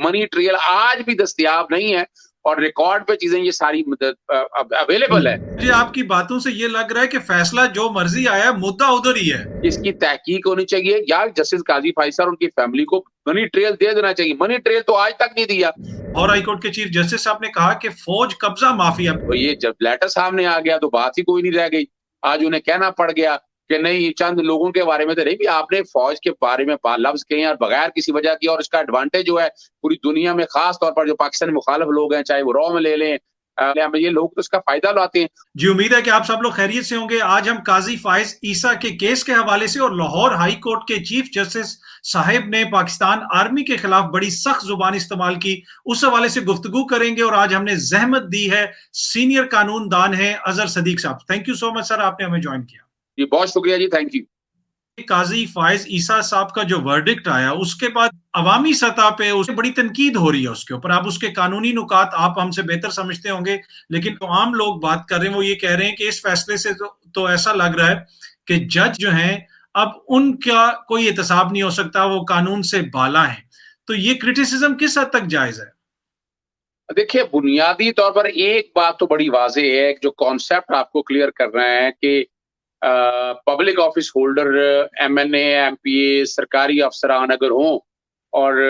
Money trail आज भी दस्तयाब नहीं है और रिकॉर्ड पे चीजें ये सारी अवेलेबल है। जी, आपकी बातों से ये लग रहा है कि फैसला जो मर्जी आया, मुद्दा उधर ही है। इसकी तहकीक होनी चाहिए या जस्टिस काजी फाइसर और उनकी फैमिली को मनी ट्रेल दे देना चाहिए। मनी ट्रेल तो आज तक नहीं दिया। और हाईकोर्ट के चीफ जस्टिस साहब ने कहा कि फौज कब्जा माफिया। तो ये जब लेटर सामने आ गया तो बात ही कोई नहीं रह गई। आज उन्हें कहना पड़ गया कि नहीं, चंद लोगों के बारे में तो नहीं भी, आपने फौज के बारे में लफ्ज कहे और बगैर किसी वजह की, और इसका एडवांटेज जो है पूरी दुनिया में, खास तौर पर जो पाकिस्तानी मुखालिफ लोग हैं, चाहे वो रॉ में ले लें, ये लोग तो इसका फायदा लाते हैं। जी, उम्मीद है कि आप सब लोग खैरियत से होंगे। आज हम काजी फाइज ईसा के केस के हवाले से और लाहौर हाई कोर्ट के चीफ जस्टिस साहिब ने पाकिस्तान आर्मी के खिलाफ बड़ी सख्त जुबान इस्तेमाल की, उस हवाले से गुफ्तगू करेंगे। और आज हमने जहमत दी है, सीनियर कानूनदान है अजहर सदीक साहब। Thank you so much sir, आपने हमें ज्वाइन किया। जी बहुत शुक्रिया जी, थैंक यू। काजी फाइज ईसा साहब का जो वर्डिक्ट आया, उसके बाद अवामी सतह पे उससे बड़ी तनकीद हो रही है उसके ऊपर। आप उसके कानूनी नुकात आप हमसे बेहतर समझते होंगे, लेकिन तो आम लोग बात कर रहे हैं, वो ये कह रहे हैं कि इस फैसले से तो ऐसा लग रहा है कि जज जो हैं अब उनका कोई एहतसाब नहीं हो सकता, वो कानून से बाला है। तो ये क्रिटिसिज्म किस हद तक जायज है? देखिए, बुनियादी तौर पर एक बात तो बड़ी वाज़ेह है, जो कॉन्सेप्ट आपको क्लियर कर रहे हैं कि public office holder, MNA, MPa, सरकारी अफसरान अगर हों और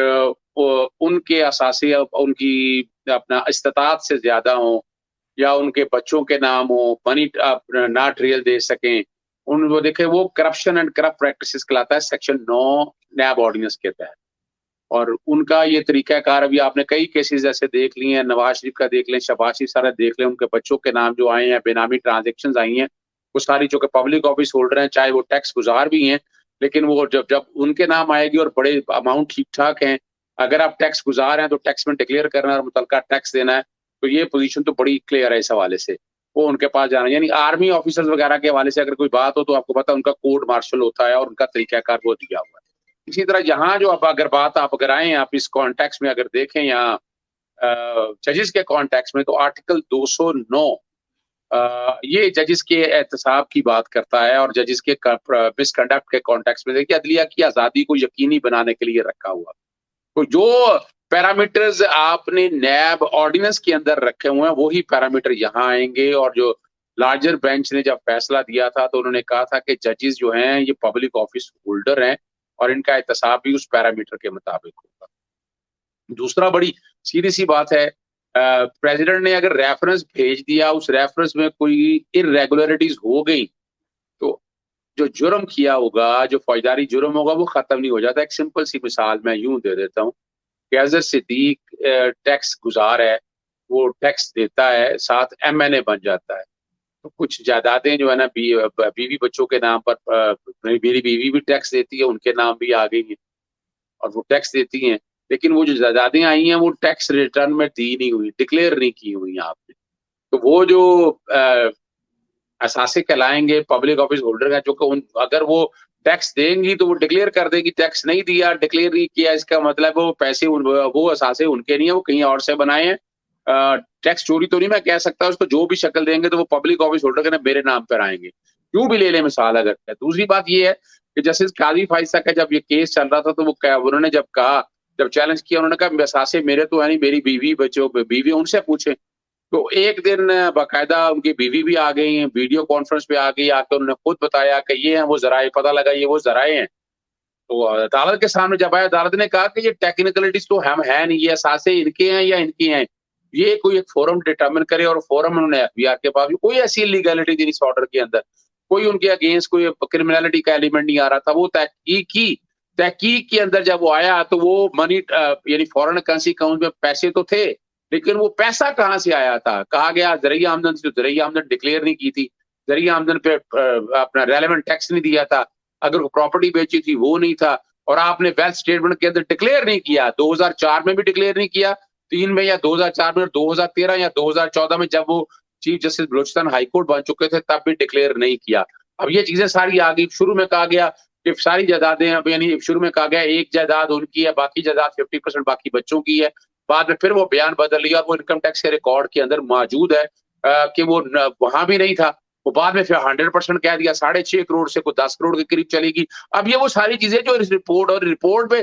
उनके असासे उनकी अपना इस्तात से ज्यादा हों, या उनके बच्चों के नाम हो, मनी ना ट्रेल दे सकें, उन वो देखे, वो करप्शन एंड करप्ट प्रैक्टिसेस कहलाता है सेक्शन 9 नैब ऑर्डिनेंस के तहत। और उनका ये तरीकाकार, अभी आपने कई केसेस ऐसे देख लिए हैं, नवाज शरीफ का देख लें, शहबाज शरीफ सारा देख लें, उनके बच्चों के नाम जो आए हैं, बेनामी ट्रांजेक्शन आई हैं, वो सारी जो कि पब्लिक ऑफिस होल्डर हैं, चाहे वो टैक्स गुजार भी हैं, लेकिन वो जब जब उनके नाम आएगी और बड़े अमाउंट ठीक ठाक हैं, अगर आप टैक्स गुजार हैं तो टैक्स में डिक्लेयर करना और मुतलका टैक्स देना है। तो ये पोजीशन तो बड़ी क्लियर है इस हवाले से, वो उनके पास जाना। यानी आर्मी ऑफिसर्स वगैरह के हवाले से अगर कोई बात हो तो आपको पता है उनका कोर्ट मार्शल होता है और उनका तरीकाकार वो दिया हुआ है। इसी तरह यहाँ जो अब अगर बात आप अगर आए, आप इस कॉन्टेक्स्ट में अगर देखें यहाँ जजेस के कॉन्टेक्स्ट में, तो आर्टिकल 209 ये जजेस के एहतसाब की बात करता है और जजेस के मिसकंडक्ट के कॉन्टेक्स्ट में देखिए, अदलिया की आज़ादी को यकीनी बनाने के लिए रखा हुआ। तो जो पैरामीटर्स आपने नैब ऑर्डिनेंस के अंदर रखे हुए हैं, वही पैरामीटर यहाँ आएंगे। और जो लार्जर बेंच ने जब फैसला दिया था तो उन्होंने कहा था कि जजेस जो हैं ये पब्लिक ऑफिस होल्डर हैं और इनका एहतसाब भी उस पैरामीटर के मुताबिक होगा। दूसरा बड़ी सीधी सी बात है, प्रेसिडेंट ने अगर रेफरेंस भेज दिया, उस रेफरेंस में कोई इरेगुलरिटीज हो गई, तो जो जुर्म किया होगा, जो फौजदारी जुर्म होगा, वो खत्म नहीं हो जाता। एक सिंपल सी मिसाल मैं यूं दे देता हूँ कि अजहर सिद्दीक टैक्स गुजार है, वो टैक्स देता है, साथ एमएनए बन जाता है, तो कुछ जायदादें जो है ना, बीवी बच्चों के नाम पर, मेरी बीवी भी टैक्स देती है, उनके नाम भी आ गई है और वो टैक्स देती हैं, लेकिन वो जो जायदादें आई हैं वो टैक्स रिटर्न में दी नहीं हुई, डिक्लेयर नहीं की हुई आपने। तो वो जो असासे कहलाएंगे पब्लिक ऑफिस होल्डर का, जो कि उन अगर वो टैक्स देंगी तो वो डिक्लेयर कर देगी, टैक्स नहीं दिया, डिक्लेयर नहीं किया, इसका मतलब वो पैसे वो असासे उनके नहीं है, वो कहीं और से बनाए हैं। टैक्स चोरी तो नहीं मैं कह सकता उसको, जो भी शक्ल देंगे तो वो पब्लिक ऑफिस होल्डर के ना मेरे नाम पर आएंगे, क्यों भी ले लें मिसाल अगर। दूसरी बात ये है कि जस्टिस काजी फाइसा का जब ये केस चल रहा था तो वो उन्होंने जब कहा, जब चैलेंज किया, उन्होंने कहा असासे मेरे तो है नहीं, मेरी बीवी बच्चों, बीवी उनसे पूछे। तो एक दिन बाकायदा उनकी बीवी भी आ गई, वीडियो कॉन्फ्रेंस पे आ गई, आकर उन्होंने खुद बताया कि ये हैं वो जराए, पता लगा ये वो जराए हैं। तो अदालत के सामने जब आया, अदालत ने कहा कि ये टेक्निकलिटीज तो हम है नहीं, ये असासे इनके हैं या इनकी हैं, ये कोई एक फोरम डिटर्मिन करे। और फोरम उन्होंने एफबीआर के पास भी कोई ऐसी लीगैलिटी थी इस ऑर्डर के अंदर, कोई उनके अगेंस्ट कोई क्रिमिनलिटी का एलिमेंट नहीं आ रहा था। वो तहकीक के अंदर जब वो आया तो वो मनी यानी फॉरेन करेंसी अकाउंट में पैसे तो थे, लेकिन वो पैसा कहाँ से आया था, कहा गया जरिए आमदन से, तो जरिए आमदन डिक्लेयर नहीं की थी, जरिए आमदन पे अपना रेलेवेंट टैक्स नहीं दिया था, अगर प्रॉपर्टी बेची थी वो नहीं था, और आपने वेल्थ स्टेटमेंट के अंदर डिक्लेयर नहीं किया, 2004 में भी डिक्लेयर नहीं किया, 3 में या 2004 में, 2013 या 2014 में जब वो चीफ जस्टिस बलूचिस्तान हाईकोर्ट बन चुके थे तब भी डिक्लेयर नहीं किया। अब ये चीजें सारी आ गई। शुरू में कहा गया कि सारी जायदादें, अब यानी शुरू में कहा गया एक जायदाद उनकी है, बाकी जायदाद 50% बाकी बच्चों की है। बाद में फिर वो बयान बदल लिया और वो इनकम टैक्स के रिकॉर्ड के अंदर मौजूद है कि वो वहां भी नहीं था। वो बाद में फिर 100% कह दिया, 6.5 करोड़ से को 10 करोड़ के करीब चलेगी। अब ये वो सारी चीजें जो इस रिपोर्ट पे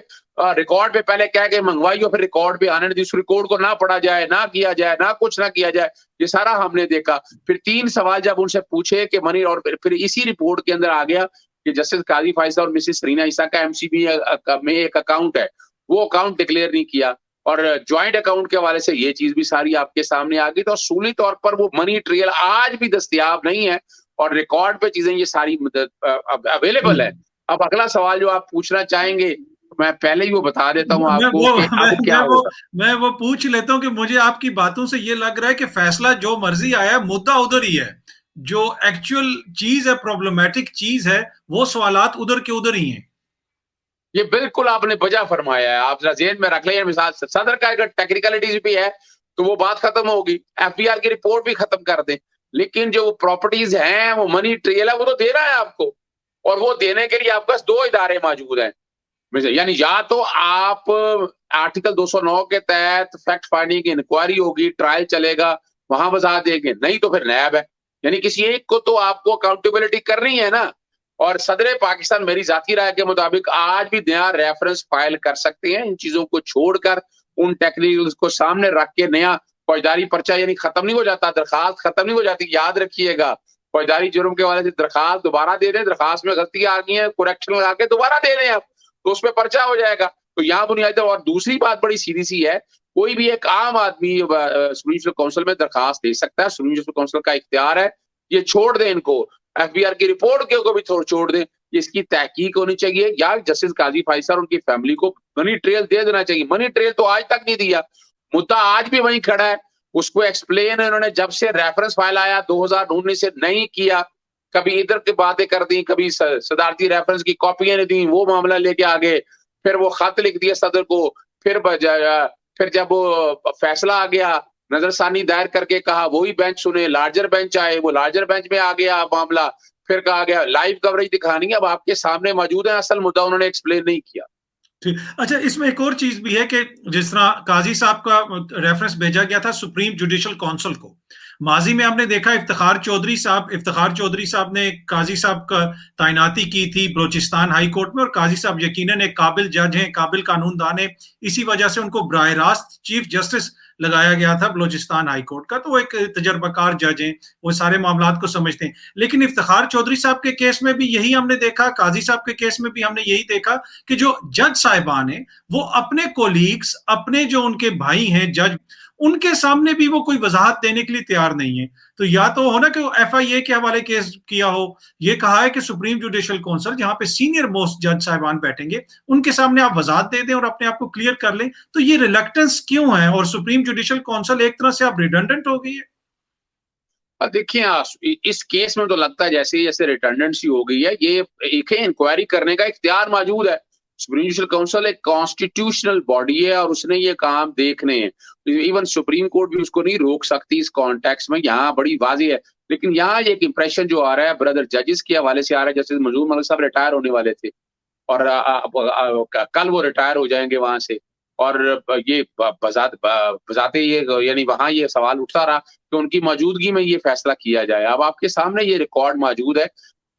रिकॉर्ड पे पहले कह के मंगवाई और फिर रिकॉर्ड पे आने नहीं दी, उस रिकॉर्ड को ना पढ़ा जाए, ना किया जाए, ना कुछ ना किया जाए, ये सारा हमने देखा। फिर 3 सवाल जब उनसे पूछे कि मनी, और फिर इसी रिपोर्ट के अंदर आ गया कि जस्टिस काजी फायसा और मिसेस सरीना ईसा का एमसीबी में एक अकाउंट है, वो अकाउंट डिक्लेयर नहीं किया, और ज्वाइंट अकाउंट के हवाले से ये चीज भी सारी आपके सामने आ गई। तो असूली तौर पर वो मनी ट्रेल आज भी दस्तयाब नहीं है और रिकॉर्ड पे चीजें ये सारी अवेलेबल है। अब अगला सवाल जो आप पूछना चाहेंगे, मैं पहले ही वो बता देता हूँ आपको कि अब क्या होगा। मैं वो पूछ लेता हूँ कि मुझे आपकी बातों से ये लग रहा है कि फैसला जो मर्जी आया, मुद्दा उधर ही है, जो एक्चुअल चीज है, प्रॉब्लमेटिक चीज है, वो सवालात उधर के उधर ही हैं। ये बिल्कुल आपने वजह फरमाया है, आप जेहन में रख लें। मिसाल सदर का अगर टेक्निकलिटीज भी है तो वो बात खत्म होगी, एफबीआर की रिपोर्ट भी खत्म कर दें, लेकिन जो प्रॉपर्टीज हैं, वो मनी ट्रेल है, वो तो दे रहा है आपको, और वो देने के लिए आपके पास 2 इदारे मौजूद हैं। यानी या तो आप आर्टिकल 209 के तहत फैक्ट फाइंडिंग की इंक्वायरी होगी, ट्रायल चलेगा, वहां वजाहत देंगे, नहीं तो फिर नैब है। यानी किसी एक को तो आपको अकाउंटेबिलिटी करनी है ना। और सदर पाकिस्तान मेरी जाती राय के मुताबिक आज भी नया रेफरेंस फाइल कर सकते हैं, इन चीजों को छोड़कर, उन टेक्निकल्स को सामने रख के नया फौजदारी पर्चा, यानी खत्म नहीं हो जाता, दरखास्त खत्म नहीं हो जाती, याद रखिएगा। फौजदारी जुर्म के हवाले से दरखास्त दोबारा दे दें, दरखास्त में गलती आ गई है, करेक्शन लगा के दोबारा दे दें आप, तो उसमें पर्चा हो जाएगा। तो यहाँ बुनियादी। और दूसरी बात बड़ी सीधी सी है, कोई भी एक आम आदमी सुप्रीम कोर्ट काउंसिल में दरखास्त दे सकता है, सुप्रीम कोर्ट काउंसिल का इख्तियार है। ये छोड़ दें इनको, एफबीआर की रिपोर्ट को भी छोड़ दें, इसकी तहकीक होनी चाहिए, या जस्टिस काजी फायसा और उनकी फैमिली को मनी ट्रेल दे देना चाहिए। मनी ट्रेल तो आज तक नहीं दिया, मुद्दा आज भी वहीं खड़ा है। उसको एक्सप्लेन इन्होंने जब से रेफरेंस फाइल आया 2019 से नहीं किया, कभी इधर की बातें कर दी, कभी सदारती रेफरेंस की कॉपियां नहीं दी, वो मामला लेके आ गए, फिर वो खत लिख दिया सदर को, फिर जब वो फैसला आ गया, नजरसानी दायर करके कहा वही बेंच सुने, लार्जर बेंच आए, वो लार्जर बेंच में आ गया मामला, फिर कहा गया लाइव कवरेज दिखानी है। अब आपके सामने मौजूद है, असल मुद्दा उन्होंने एक्सप्लेन नहीं किया। ठीक। अच्छा, इसमें एक और चीज भी है कि जिस तरह काजी साहब का रेफरेंस भेजा गया था सुप्रीम जुडिशल काउंसिल को, माजी में हमने देखा इफ्तिखार चौधरी साहब ने काजी साहब का तैनाती की थी बलोचिस्तान हाई कोर्ट में, और काजी साहब यकीनन एक काबिल जज हैं, काबिल कानूनदान है, इसी वजह से उनको बराह रास्त चीफ जस्टिस लगाया गया था बलोचिस्तान हाई कोर्ट का। तो वो एक तजर्बाकार जज हैं, वो सारे मामलात को समझते हैं। लेकिन इफ्तिखार चौधरी साहब के केस में भी यही हमने देखा, काजी साहब के केस में भी हमने यही देखा कि जो जज साहिबान हैं वो अपने कोलीग्स, अपने जो उनके भाई हैं जज, उनके सामने भी वो कोई वजाहत देने के लिए तैयार नहीं है। तो या तो हो ना कि एफआईए के हवाले केस किया हो, ये कहा है कि सुप्रीम जुडिशल काउंसिल जहां पे सीनियर मोस्ट जज साहिबान बैठेंगे, उनके सामने आप वजाहत दे दें और अपने आप को क्लियर कर लें। तो ये रिलक्टेंस क्यों है, और सुप्रीम जुडिशल काउंसिल एक तरह से आप रिडंडेंट हो गई है। देखिए, इस केस में तो लगता है जैसे जैसे रिटर्डेंसी हो गई है, ये एक इंक्वायरी करने का इख्तियार मौजूद है। सुप्रीम जुडिशल काउंसिल एक कॉन्स्टिट्यूशनल बॉडी है और उसने ये काम देखने हैं। इवन सुप्रीम कोर्ट भी उसको नहीं रोक सकती इस कॉन्टेक्स्ट में, यहाँ बड़ी वाजी है। लेकिन यहाँ एक इंप्रेशन जो आ रहा है ब्रदर जजेस के हवाले से आ रहा है, जैसे मजूर मलिक साहब रिटायर होने वाले थे और कल वो रिटायर हो जाएंगे वहां से, और ये बजाते ये, यानी वहां ये सवाल उठता रहा कि उनकी मौजूदगी में ये फैसला किया जाए। अब आपके सामने ये रिकॉर्ड मौजूद है।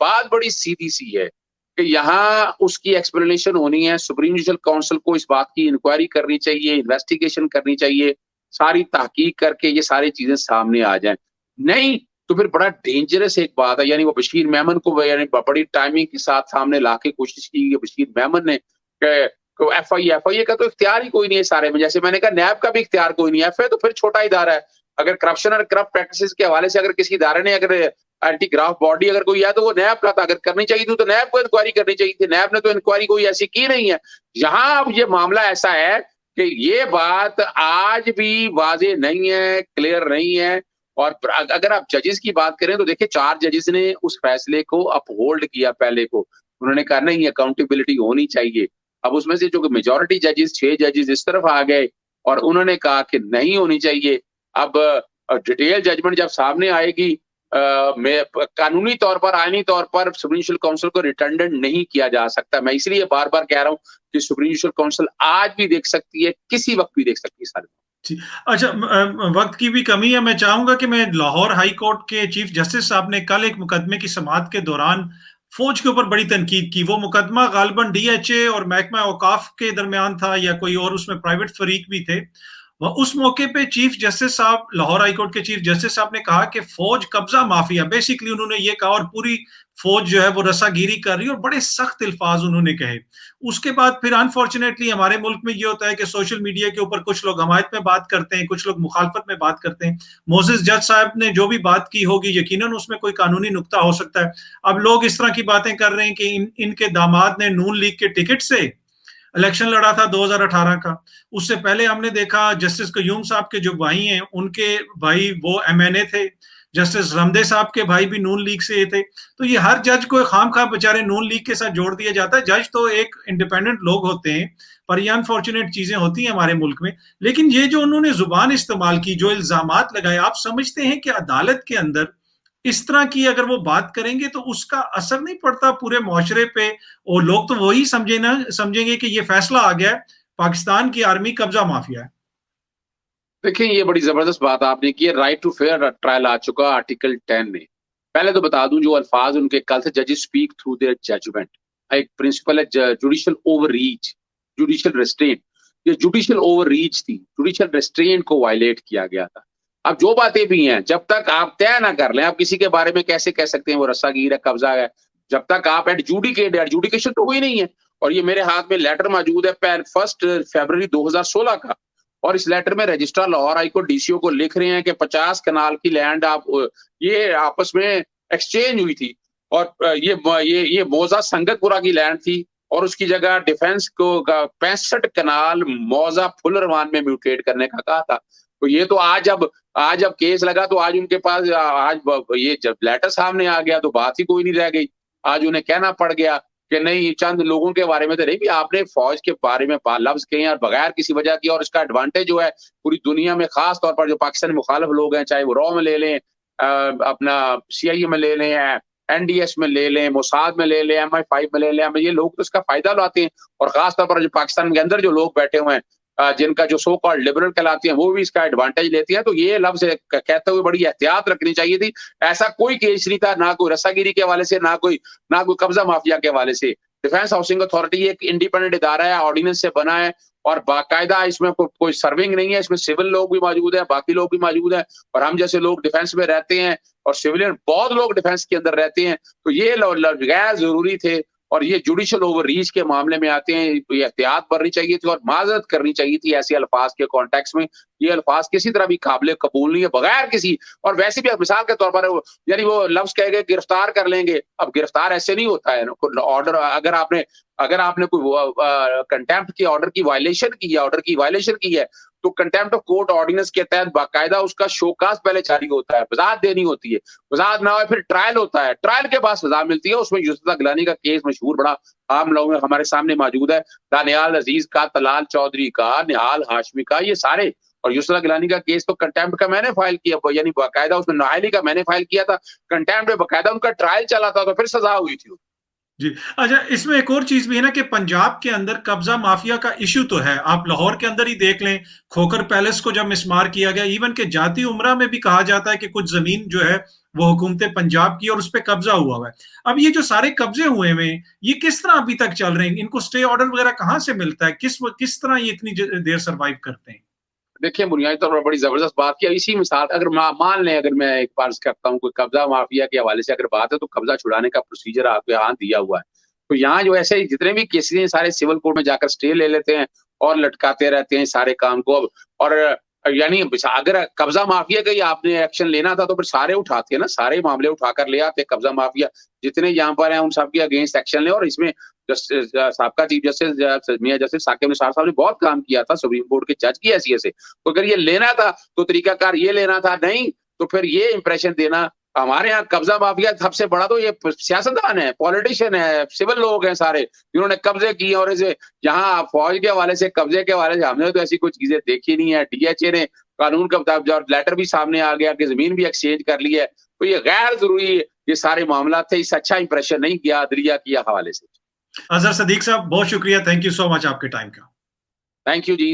बात बड़ी सीधी सी है कि यहाँ उसकी एक्सप्लेनेशन होनी है, सुप्रीम जुडिशल काउंसिल को इस बात की इंक्वायरी करनी चाहिए, इन्वेस्टिगेशन करनी चाहिए, सारी तहकीक करके ये सारी चीजें सामने आ जाएं। नहीं तो फिर बड़ा डेंजरस एक बात है, यानी वो बशीर मेमन को यानी बड़ी टाइमिंग के साथ सामने लाके कोशिश की बशीर मेमन ने कि एफआईए का तो इख्तियार ही कोई नहीं है सारे में। जैसे मैंने कहा नैब का भी इख्तियार कोई नहीं है, एफआईए तो फिर छोटा इदारा है। अगर करप्शन और करप्ट प्रैक्टिसेस के हवाले से अगर किसी इदारे ने अगर एंटी ग्राफ बॉडी अगर कोई है तो वो नैब का था, अगर करनी चाहिए थी तो नैब को इंक्वायरी करनी चाहिए थी। नैब ने तो इंक्वायरी कोई ऐसी की नहीं है। यहाँ अब ये मामला ऐसा है कि ये बात आज भी वाजे नहीं है, क्लियर नहीं है। और अगर आप जजेस की बात करें तो देखिए 4 जजेस ने उस फैसले को अपहोल्ड किया पहले को, उन्होंने कहा नहीं अकाउंटेबिलिटी होनी चाहिए। अब उसमें से जो मेजॉरिटी जजेस 6 जजेस इस तरफ आ गए और उन्होंने कहा कि नहीं होनी चाहिए। अब डिटेल जजमेंट जब सामने आएगी, कानूनी तौर पर, आईनी तौर पर सुप्रीम जुडिशल काउंसिल को रिटर्डेंट नहीं किया जा सकता। मैं इसलिए बार बार कह रहा हूं कि सुप्रीम जुडिशल काउंसिल आज भी देख सकती है, किसी वक्त भी देख सकती है सारे। जी। अच्छा, वक़्त की भी कमी है, मैं चाहूँगा कि मैं लाहौर हाई कोर्ट के चीफ जस्टिस साहब ने कल एक मुकदमे की समाअत के दौरान फ़ौज के ऊपर बड़ी तनकीद की। वो मुकदमा ग़ालिबन डीएचए और महकमा औक़ाफ़ के दरमियान था या कोई और उसमें प्राइवेट फ़रीक भी थे। उस मौके पे चीफ जस्टिस साहब, लाहौर हाई कोर्ट के चीफ जस्टिस साहब ने कहा कि फ़ौज कब्ज़ा माफ़िया, बेसिकली उन्होंने ये कहा, और पूरी फ़ौज जो है वो रसागिरी कर रही है, और बड़े सख्त अल्फाज उन्होंने कहे। उसके बाद फिर अनफॉर्चुनेटली हमारे मुल्क में ये होता है कि सोशल मीडिया के ऊपर कुछ लोग हमायत में बात करते हैं, कुछ लोग मुखालफत में बात करते हैं। मोसेस जज साहब ने जो भी बात की होगी, यकीनन उसमें कोई कानूनी नुक्ता हो सकता है। अब लोग इस तरह की बातें कर रहे हैं कि इनके दामाद ने नून लीग के टिकट से इलेक्शन लड़ा था 2018 का। उससे पहले हमने देखा जस्टिस कयूम साहब के जो भाई हैं, उनके भाई वो एमएनए थे। जस्टिस रमदे साहब के भाई भी नून लीग से थे। तो ये हर जज को खामखा बेचारे नून लीग के साथ जोड़ दिया जाता है। जज तो एक इंडिपेंडेंट लोग होते हैं, पर ये अनफॉर्चुनेट चीजें होती हैं हमारे मुल्क में। लेकिन ये जो उन्होंने जुबान इस्तेमाल की, जो इल्जामात लगाए, आप समझते हैं कि अदालत के अंदर इस तरह की अगर वो बात करेंगे तो उसका असर नहीं पड़ता पूरे मुआशरे पे? और लोग तो वही समझेंगे कि ये फैसला आ गया है, पाकिस्तान की आर्मी कब्जा माफिया है। देखिए, ये बड़ी ज़बरदस्त बात आपने की है, राइट टू फेयर ट्रायल आ चुका आर्टिकल 10 में। पहले तो बता दूँ जो अल्फ़ाज़ उनके कल से जजेस स्पीक थ्रू देयर जजमेंट। एक प्रिंसिपल है जुडिशियल ओवररीच, जुडिशियल रिस्ट्रेंट। ये जुडिशियल ओवररीच थी, जुडिशियल रिस्ट्रेंट को वायलेट किया गया था। अब जो बातें भी हैं, जब तक आप तय ना कर लें, आप किसी के बारे में कैसे कह सकते हैं वो रस्सागीर है, कब्ज़ा है, जब तक आप एडजुडिकेशन तो हुई नहीं है। और ये मेरे हाथ में लेटर मौजूद है 1 फरवरी 2016 का। और इस लेटर में registrar Lahore high court DCO को लिख रहे हैं कि 50 कनाल की लैंड आप ये आपस में एक्सचेंज हुई थी। और ये मौजा संगतपुरा की लैंड थी, और उसकी जगह डिफेंस को 65 कनाल मौजा फुलरवान में म्यूटेट करने का कहा था। तो ये तो आज जब केस लगा तो आज उनके पास ये जब लेटर सामने आ गया तो बात ही कोई नहीं रह गई। आज उन्हें कहना पड़ गया कि नहीं, चंद लोगों के बारे में तो नहीं, भी आपने फौज के बारे में लफ्ज कहे और बगैर किसी वजह की, और इसका एडवांटेज जो है पूरी दुनिया में, खास तौर पर जो पाकिस्तानी मुखालिफ लोग हैं, चाहे वो रॉ में ले लें, अपना सीआईए में ले लें, एनडीएस में ले लें, मोसाद में ले लें, MI5 में ले लें, ये लोग तो इसका फायदा उठाते हैं। और खास तौर पर जो पाकिस्तान के अंदर जो लोग बैठे हुए हैं, जिनका जो सो कॉल्ड लिबरल कहलाते हैं, वो भी इसका एडवांटेज लेते हैं। तो ये लफ्ज कहते हुए बड़ी एहतियात रखनी चाहिए थी। ऐसा कोई केस नहीं था, ना कोई रस्सागिरी के हवाले से, ना कोई कब्जा माफिया के हवाले से। डिफेंस हाउसिंग अथॉरिटी एक इंडिपेंडेंट इदारा है, ऑर्डिनेंस से बना है, और बाकायदा इसमें कोई सर्विंग नहीं है। इसमें सिविल लोग भी मौजूद है, बाकी लोग भी मौजूद है, और हम जैसे लोग डिफेंस में रहते हैं, और सिविलियन बहुत लोग डिफेंस के अंदर रहते हैं। तो ये गैर जरूरी थे, और ये जुडिशियल ओवररीच के मामले में आते हैं। तो ये एहतियात बरतनी चाहिए थी और माजरत करनी चाहिए थी ऐसे अल्फाज के कॉन्टेक्स्ट में। ये अल्फाज किसी तरह भी काबिल कबूल नहीं है, बगैर किसी। और वैसे भी मिसाल के तौर पर यानी वो लफ्ज कह गए गिरफ्तार कर लेंगे। अब गिरफ्तार ऐसे नहीं होता है। ऑर्डर अगर आपने कोई कंटेम्प्ट की ऑर्डर की वायलेशन की है, तो कंटेम्प्ट ऑफ कोर्ट ऑर्डिनेंस के तहत बाकायदा उसका शोकाज पहले जारी होता है, वजाहत देनी होती है। वजाहत ना हो फिर ट्रायल होता है, ट्रायल के बाद सजा मिलती है। उसमें यूसुफ गिलानी का केस मशहूर बड़ा आम लोगों में हमारे सामने मौजूद है। दानियाल अजीज का, तलाल चौधरी का, निहाल हाशमी का, ये सारे। और यूसुफ गिलानी का केस तो कंटेम्प्ट का मैंने फाइल किया, यानी बाकायदा उसमें नाहली का मैंने फाइल किया था। कंटेम्प्ट में बाकायदा उनका ट्रायल चला था, तो फिर सजा हुई थी। जी। अच्छा, इसमें एक और चीज भी है ना कि पंजाब के अंदर कब्जा माफिया का इश्यू तो है। आप लाहौर के अंदर ही देख लें, खोखर पैलेस को जब मिसमार किया गया, इवन के जाती उमरा में भी कहा जाता है कि कुछ जमीन जो है वो हुकूमत पंजाब की और उस पर कब्जा हुआ है। अब ये जो सारे कब्जे हुए हैं, ये किस तरह अभी तक चल रहे हैं? इनको स्टे ऑर्डर वगैरह कहां से मिलता है? किस तरह ये इतनी देर सर्वाइव करते हैं? देखिए, बुनियादी तौर पर बड़ी ज़बरदस्त बात की। इसी मिसाल अगर मान लें, अगर मैं एक फ़र्ज़ करता हूँ, कोई कब्ज़ा माफ़िया के हवाले से अगर बात है, तो कब्ज़ा छुड़ाने का प्रोसीजर आपके यहाँ दिया हुआ है। तो यहाँ जो ऐसे जितने भी केसेज़ हैं, सारे सिविल कोर्ट में जाकर स्टे ले लेते हैं और लटकाते रहते हैं सारे काम को। अब और यानी अगर कब्ज़ा माफ़िया का ही आपने एक्शन लेना था, तो फिर सारे उठाते हैं ना, सारे मामले उठाकर ले आते। कब्ज़ा माफ़िया जितने यहाँ पर हैं, उन सब के अगेंस्ट एक्शन लें। और इसमें साबका चीफ जस्टिस मियां जस्टिस साकिब निसार साहब ने बहुत काम किया था सुप्रीम कोर्ट के जज की हैसियत से। तो अगर ये लेना था तो तरीकाकार ये लेना था, नहीं तो फिर ये इंप्रेशन देना। हमारे यहाँ कब्जा माफिया सबसे बड़ा तो ये सियासतदान है, पॉलिटिशियन है, सिविल लोग हैं सारे, जिन्होंने कब्जे किए। और इसे यहाँ फौज के हवाले से, कब्जे के हवाले से हमने तो ऐसी कुछ चीजें देखी नहीं है। डीएचए ने कानून का लेटर भी सामने आ गया कि जमीन भी एक्सचेंज कर ली है। तो ये गैर जरूरी ये सारे मामला थे। इससे अच्छा इंप्रेशन नहीं किया अदलिया की हवाले से। अजहर सदीक साहब, बहुत शुक्रिया, थैंक यू सो मच आपके टाइम का। Thank you ji.